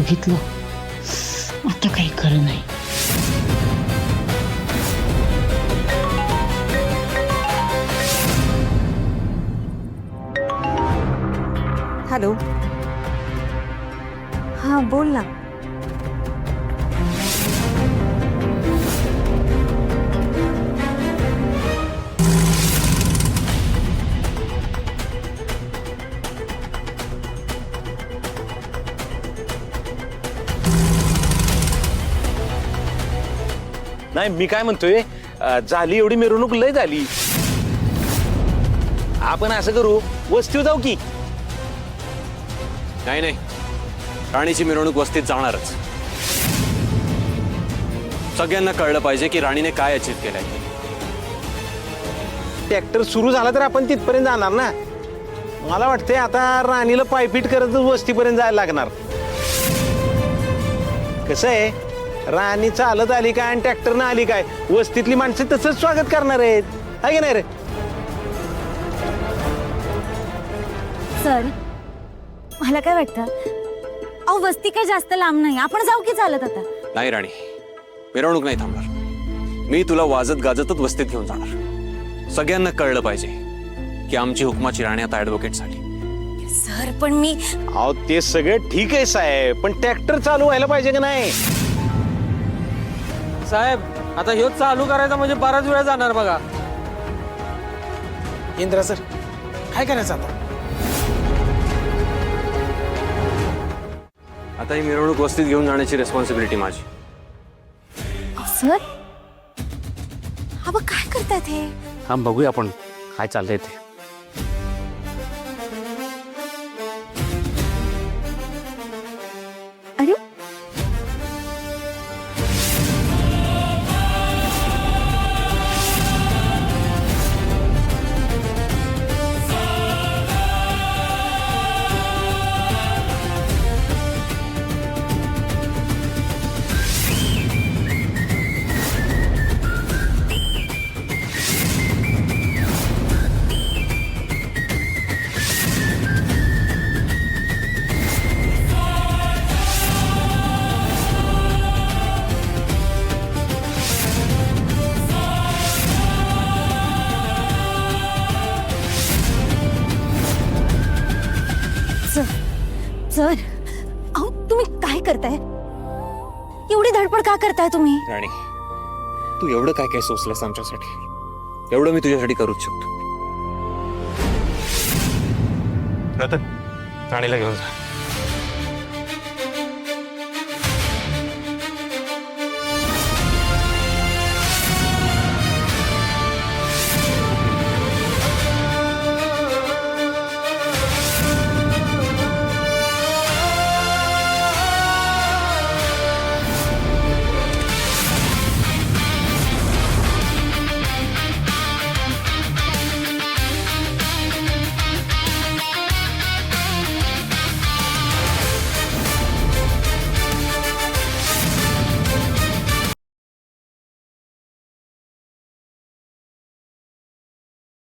बघितलं आता काही खरं नाही. हॅलो. हा बोल ना. नाही मी काय म्हणतोय, झाली एवढी मिरवणूक लय झाली. आपण असं करू, वस्तीवर जाऊ की. नाही नाही, राणीची मिरवणूक वस्तीत जाणारच. सगळ्यांना कळलं पाहिजे की राणीने काय अचीव केलंय. ट्रॅक्टर सुरू झाला तर आपण तिथपर्यंत जाणार ना. मला वाटतंय आता राणीला पायपीट करत वस्तीपर्यंत जायला लागणार. कसं आहे, राणी चालत आली काय आणि ट्रॅक्टरनं आली काय, वस्तीतली माणसं तसंच स्वागत करणार आहेत, आहे की नाही रे? सर, मला काय वाटतं, अहो वस्ती काय जास्त लांब नाही, आपण जाऊ की चालत आता. नाही राणी, मिरवणूक नाही थांबणार. मी तुला वाजत गाजतच वस्तीत घेऊन जाणार. सगळ्यांना कळलं पाहिजे की आमची हुकमाची राणी आता ऍडव्होकेट झाली. सर पण मी अहो ते सगळं ठीक आहे साहेब, पण ट्रॅक्टर चालू व्हायला पाहिजे का नाही? साहेब आता ह्योच चालू करायचा म्हणजे बराच वेळ जाणार बघा. इंद्रा सर, काय करायचं आता? आता ही मिरवणूक वस्तीत घेऊन जाण्याची रिस्पॉन्सिबिलिटी माझी. सर, अबा काय करतात हे? हा बघूया आपण काय चाललंय ते. अरे सर, अहो तुम्ही काय करताय? एवढी धडपड का करताय तुम्ही? राणी, तू एवढं काय काय सोचलंस आमच्यासाठी, एवढं मी तुझ्यासाठी करूच शकतो. रतन, राणीला घेऊन जा.